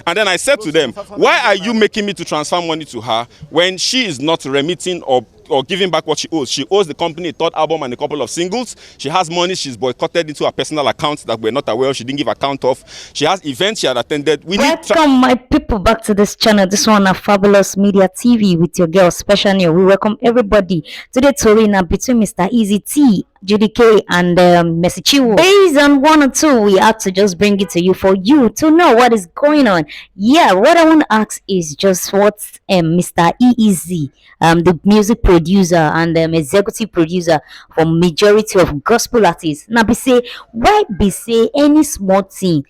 And then I said to them, why are you making me to transfer money to her when she is not remitting or giving back what she owes? She owes the company a third album and a couple of singles. She has money she's boycotted into her personal accounts that we're not aware of. She didn't give account of. She has events she had attended. Welcome, my people, back to this channel. This one, a Fabulous Media TV with your girl, Special New. We welcome everybody. Today, Torina between Mr. Eezee T, JDK, and Messi Chiwo. Based on one or two, we had to just bring it to you for you to know what is going on. Yeah, what I want to ask is just what Mr. Eezee, the music producer and executive producer for majority of gospel artists. Now, be say, why be say any small thing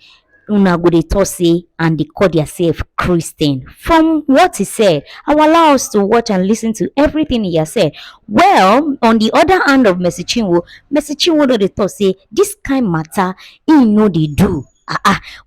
una go dey talk say and they call themselves Christian? From what he said, I will allow us to watch and listen to everything he has said. Well, on the other hand of Messi Chinwo no dey talk say this kind matter he no dey do.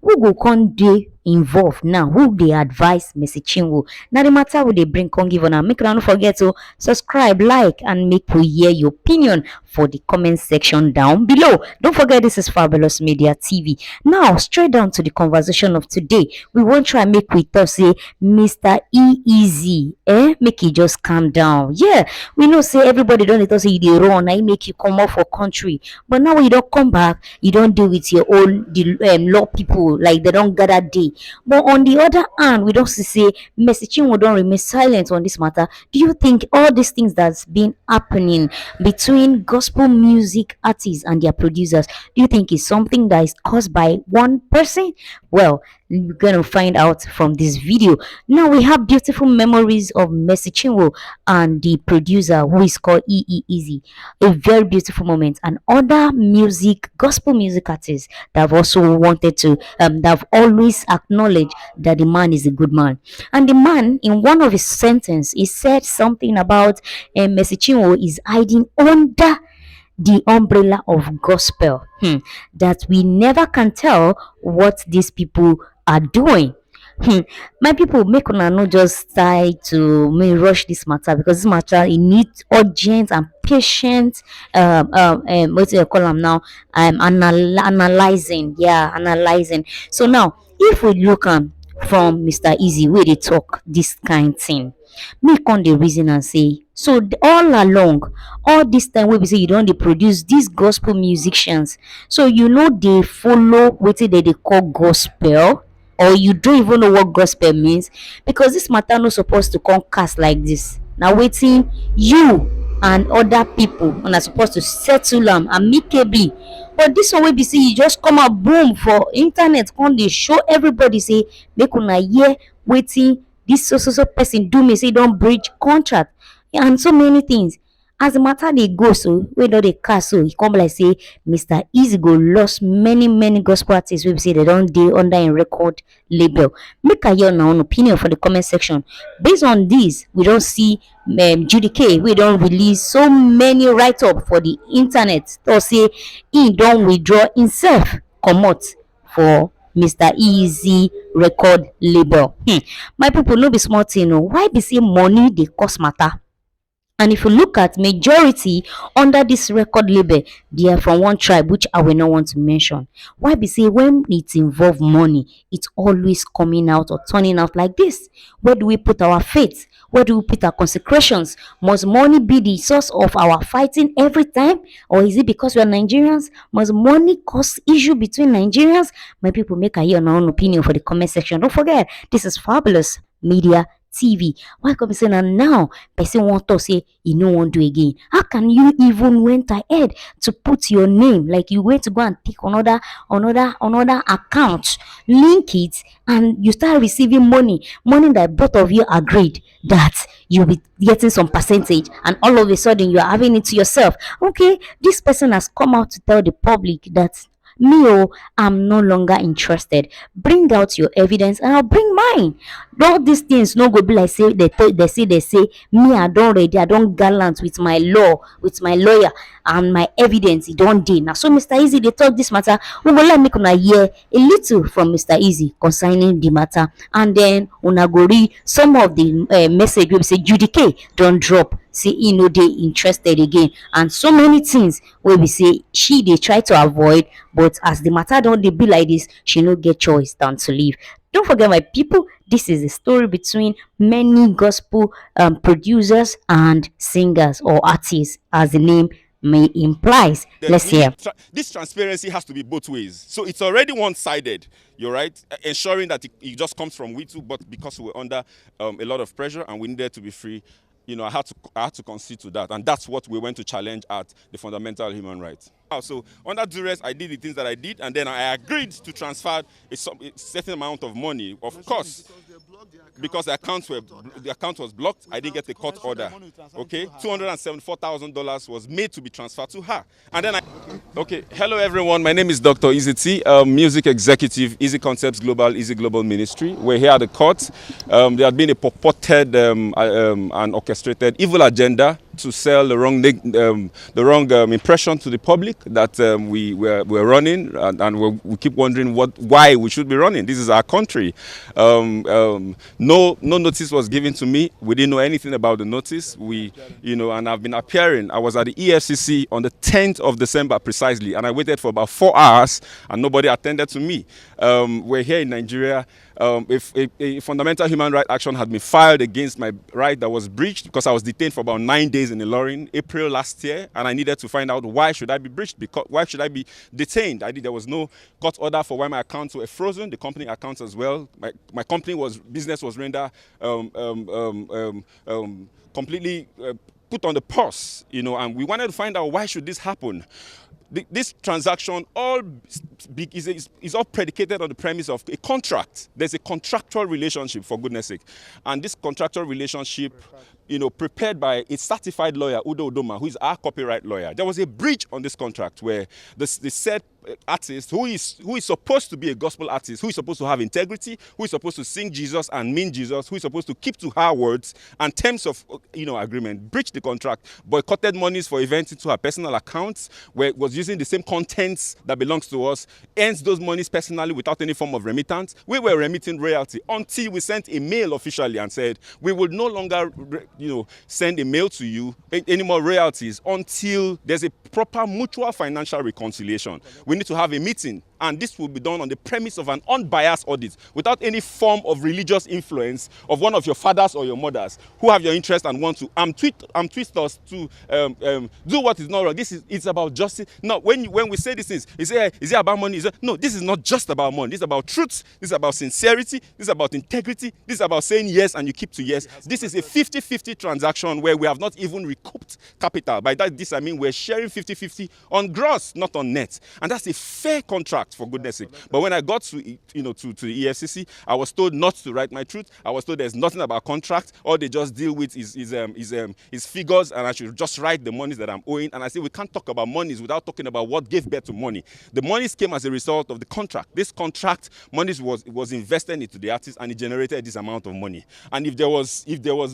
Who go come dey involved now? Who they advise Messi Chinwo? Now the matter will they bring come give on. Make sure don't forget to subscribe, like, and make we hear your opinion for the comment section down below. Don't forget this is Fabulous Media TV. Now straight down to the conversation of today. We won't try make we talk say Mr. Eezee, make it just calm down. Yeah, we know say everybody don't let us say they run. I make you come off for country, but now when you don't come back, you don't deal with your own law people like they don't gather day. But on the other hand, we don't say Messi Chinwo don't remain silent on this matter. Do you think all these things that's been happening between gospel music artists and their producers, do you think is something that is caused by one person? Well, we're gonna find out from this video. Now we have beautiful memories of Messi Chinwo and the producer who is called Eezee. A very beautiful moment, and other gospel music artists that have also wanted to that have always acknowledged that the man is a good man. And the man, in one of his sentences, he said something about Messi Chinwo is hiding under the umbrella of gospel, that we never can tell what these people are doing. My people, make una not just try to rush this matter, because this matter it needs urgent and patient what do you call them now, analyzing. So now if we look from Mr. Eezee where they talk this kind thing, make on the reason and say, so all along, all this time we say you don't they produce these gospel musicians, so you know they follow what they call gospel, or you don't even know what gospel means, because this matter not supposed to come cast like this. Now waiting you and other people and are supposed to settle them amicably. But this one will be see you just come out boom for internet, come they show everybody say make una hear waiting this so person do me say don't breach contract and so many things. As the matter they go, so we know they cast, so he come like say Mr. Eezee go lost many gospel artists. We say they don't deal under a record label. Make a your own opinion for the comment section. Based on this, we don't see JDK. We don't release so many write up for the internet. To say he don't withdraw himself, come out for Mr. Eezee record label. My people no be small thing. Why be say money they cost matter? And if you look at majority under this record label, they are from one tribe, which I will not want to mention. Why be say when it involves money, it's always coming out or turning out like this? Where do we put our faith? Where do we put our consecrations? Must money be the source of our fighting every time? Or is it because we are Nigerians? Must money cause issue between Nigerians? My people, make a your own opinion for the comment section. Don't forget, this is Fabulous Media TV. Why come say now person want to say you no want do again? How can you even went ahead to put your name, like you went to go and take another account, link it, and you start receiving money that both of you agreed that you'll be getting some percentage, and all of a sudden you are having it to yourself? Okay, this person has come out to tell the public that me, I'm no longer interested. Bring out your evidence and I'll bring mine. All these things no go be like say they say me I don't ready, I don't gallant with my lawyer and my evidence it don't dey. Now so Mr. Eezee they talk this matter. We will let me una hear a little from Mr. Eezee concerning the matter, and then una go read some of the message we say JDK don't drop, say he no dey interested again, and so many things where we say she they try to avoid, but as the matter don't they be like this, she no get choice than to leave. Don't forget, my people, this is a story between many gospel producers and singers or artists, as the name may implies. Then Let's we need hear. this transparency has to be both ways. So it's already one-sided. You're right, ensuring that it just comes from we too, but because we're under a lot of pressure and we needed to be free, I had to concede to that, and that's what we went to challenge at the fundamental human rights. So under duress, I did the things that I did, and then I agreed to transfer a certain amount of money, of course. Because the account was blocked, I didn't get a court order. Okay, $274,000 was made to be transferred to her, and then Okay, hello everyone. My name is Dr. Eezee T, music executive, Eezee Concepts Global, Eezee Global Ministry. We're here at the court. There had been a purported and orchestrated evil agenda to sell the wrong impression to the public that we're running, and we keep wondering why we should be running. This is our country. No notice was given to me. We didn't know anything about the notice. And I've been appearing. I was at the EFCC on the 10th of December precisely, and I waited for about 4 hours, and nobody attended to me. We're here in Nigeria. If a fundamental human rights action had been filed against my right that was breached because I was detained for about 9 days in Ilorin, April last year, and I needed to find out why should I be breached, why should I be detained. There was no court order for why my accounts were frozen, the company accounts as well. My company business was rendered completely put on the pause, and we wanted to find out why should this happen. This transaction is all predicated on the premise of a contract. There's a contractual relationship, for goodness sake. And this contractual relationship, prepared by a certified lawyer, Udo Udoma, who is our copyright lawyer. There was a breach on this contract where the said artist, who is supposed to be a gospel artist, who is supposed to have integrity, who is supposed to sing Jesus and mean Jesus, who is supposed to keep to her words and terms of agreement, breached the contract, boycotted monies for events into her personal accounts, where it was using the same contents that belongs to us, earns those monies personally without any form of remittance. We were remitting royalty until we sent a mail officially and said we will no longer send a mail to you any more royalties until there's a proper mutual financial reconciliation. We need to have a meeting, and this will be done on the premise of an unbiased audit without any form of religious influence of one of your fathers or your mothers who have your interest and want to twist us to do what is not wrong. It's about justice. No, when we say these things, is it about money? No, this is not just about money. This is about truth. This is about sincerity. This is about integrity. This is about saying yes and you keep to yes. This is a 50-50 transaction where we have not even recouped capital. By this I mean we're sharing 50-50 on gross, not on net, and that's a fair contract, for goodness sake. But when I got to the EFCC, I was told not to write my truth. I was told there's nothing about contract. All they just deal with is figures, and I should just write the monies that I'm owing. And I said we can't talk about monies without talking about what gave birth to money. The monies came as a result of the contract. This contract, monies was invested into the artist, and it generated this amount of money. And if there was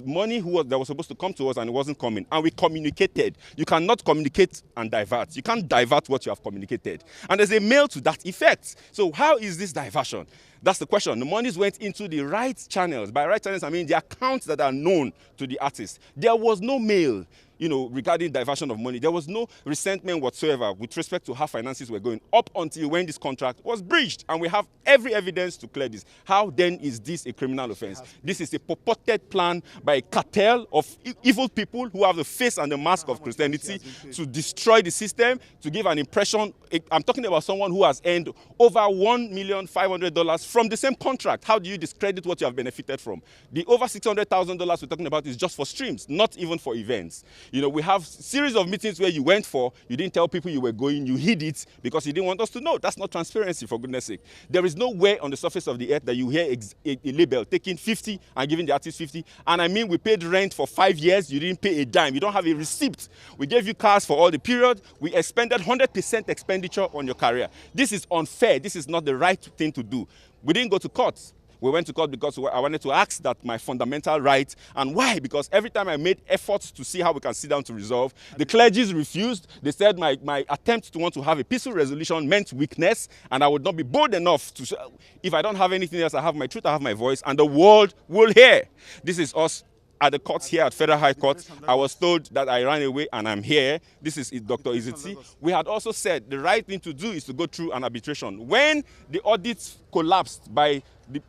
money that was supposed to come to us and it wasn't coming, and we communicated, you cannot communicate and divert. You can't divert what you have communicated. And there's a mail to that effect. So how is this diversion? That's the question. The monies went into the right channels. By right channels, I mean the accounts that are known to the artist. There was no mail, regarding diversion of money. There was no resentment whatsoever with respect to how finances were going up until when this contract was breached. And we have every evidence to clear this. How then is this a criminal offense? This is a purported plan by a cartel of evil people who have the face and the mask of Christianity to destroy the system, to give an impression. I'm talking about someone who has earned over $1,500,000 from the same contract. How do you discredit what you have benefited from? The over $600,000 we're talking about is just for streams, not even for events. We have series of meetings where you went for, you didn't tell people you were going, you hid it because you didn't want us to know. That's not transparency, for goodness sake. There is no way on the surface of the earth that you hear a label taking 50 and giving the artist 50. And I mean, we paid rent for 5 years, you didn't pay a dime. You don't have a receipt. We gave you cars for all the period. We expended 100% expenditure on your career. This is unfair. This is not the right thing to do. We didn't go to court. We went to court because I wanted to ask that my fundamental right. And why? Because every time I made efforts to see how we can sit down to resolve, the clergies refused. They said my attempt to want to have a peaceful resolution meant weakness, and I would not be bold enough to say, if I don't have anything else, I have my truth, I have my voice, and the world will hear. This is us at the court here at Federal High Court. I was told that I ran away and I'm here. This is Dr. Eezee T. We had also said the right thing to do is to go through an arbitration. When the audit collapsed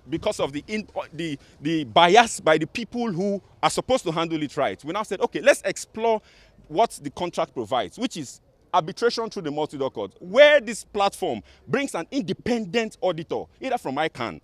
because of the bias by the people who are supposed to handle it right, we now said, okay, let's explore what the contract provides, which is arbitration through the multi-door court, where this platform brings an independent auditor, either from ICANN,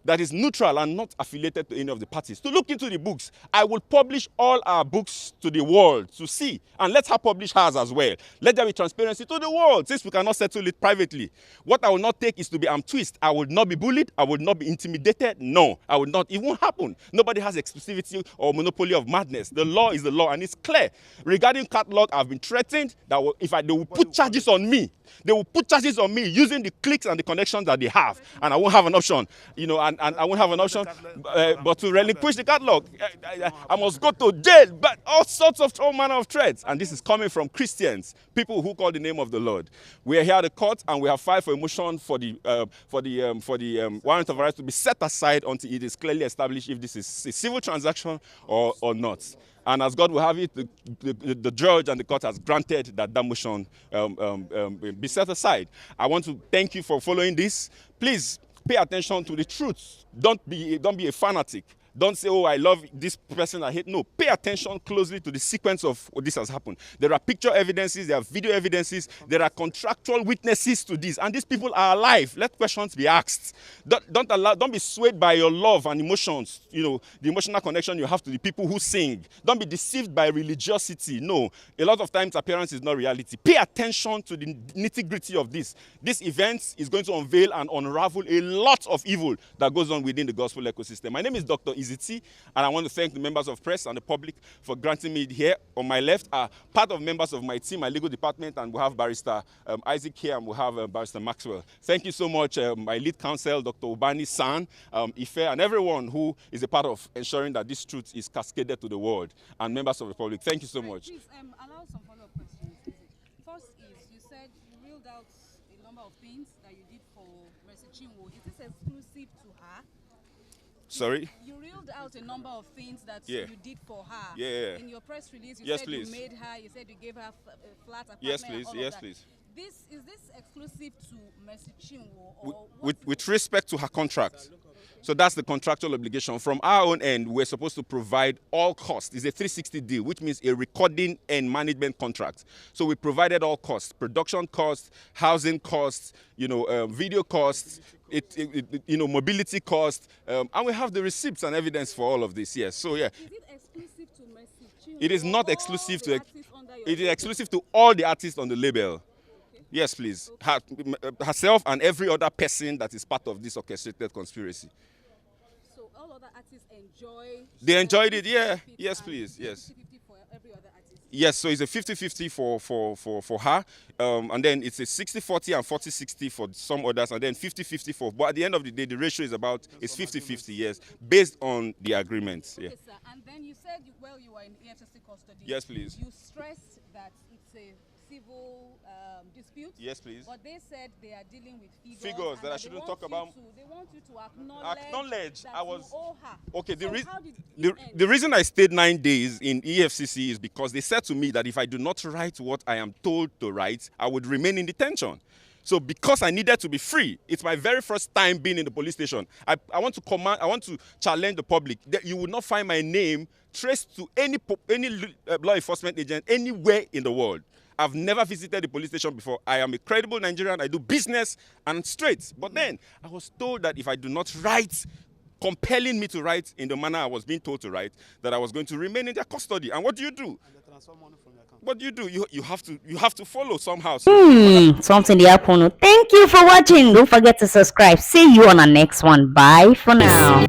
that is neutral and not affiliated to any of the parties, to look into the books. I will publish all our books to the world to see, and let her publish hers as well. Let there be transparency to the world, since we cannot settle it privately. What I will not take is to be twist. I will not be bullied. I will not be intimidated. No, I will not. It won't happen. Nobody has exclusivity or monopoly of madness. The law is the law, and it's clear. Regarding catalog, I've been threatened that they will put charges on me. They will put charges on me using the clicks and the connections that they have, and I won't have an option, and I won't have an option but to relinquish the catalog. I must go to jail, but all sorts of all manner of threats, and this is coming from Christians, people who call the name of the Lord. We are here at the court, and we have filed for a motion for the warrant of arrest to be set aside until it is clearly established if this is a civil transaction or not. And as God will have it, the judge and the court has granted that motion be set aside. I want to thank you for following this. Please pay attention to the truth. Don't be a fanatic. Don't say, oh, I love this person, I hate. No, pay attention closely to the sequence of what this has happened. There are picture evidences, there are video evidences, there are contractual witnesses to this, and these people are alive. Let questions be asked. Don't be swayed by your love and emotions, the emotional connection you have to the people who sing. Don't be deceived by religiosity. No, a lot of times appearance is not reality. Pay attention to the nitty-gritty of this. This event is going to unveil and unravel a lot of evil that goes on within the gospel ecosystem. My name is Dr. Eezee T, and I want to thank the members of press and the public for granting me here. On my left are part of members of my team, my legal department, and we have Barrister Isaac here, and we have Barrister Maxwell. Thank you so much, my lead counsel, Dr. Ubani San, Ife, and everyone who is a part of ensuring that this truth is cascaded to the world, and members of the public. Thank you so much. Please allow some follow-up questions. First is, you said you reeled out a number of things that you did for Mercy Chinwo. Is this exclusive to her? Sorry? You reeled out a number of things that Yeah. you did for her. Yeah. In your press release, you Yes, said please. you made her, you said you gave her a flat apartment. Yes, and please. all of Yes, that. please. Is this exclusive to Mercy Chinwo? Or With respect to her contract. So that's the contractual obligation. From our own end, we're supposed to provide all costs. It's a 360 deal, which means a recording and management contract. So we provided all costs: production costs, housing costs, video costs, mobility costs, and we have the receipts and evidence for all of this. Yes. So yeah. Is it exclusive to Mercy Chinwo? It is not or exclusive all the to. artists under your It is label? exclusive to all the artists on the label. Yes, please. Herself and every other person that is part of this orchestrated conspiracy. So all other artists enjoy. They enjoyed it, yeah. 50-50 Yes, and please. Yes. 50-50 for every other artist. Yes, so it's a 50-50 for her, and then it's a 60-40 and 40-60 for some others, and then 50-50 for. But at the end of the day, the ratio is 50-50. Yes, based on the agreements. Yeah. Okay, sir. And then you said while you were in EFCC custody. Yes, please. You stressed that it's a civil dispute. Yes, please. But they said they are dealing with figures. Figures and that I they shouldn't want talk you about. They want you to acknowledge that I was you owe her. okay. So how did The it end? reason I stayed 9 days in EFCC is because they said to me that if I do not write what I am told to write, I would remain in detention. So because I needed to be free, it's my very first time being in the police station. I want to challenge the public that you will not find my name traced to any law enforcement agent anywhere in the world. I've never visited the police station before. I am a credible Nigerian. I do business and straight. But then I was told that if I do not write, compelling me to write in the manner I was being told to write, that I was going to remain in their custody. And what do? What do? You have to follow somehow. Something they happen. Thank you for watching. Don't forget to subscribe. See you on our next one. Bye for now.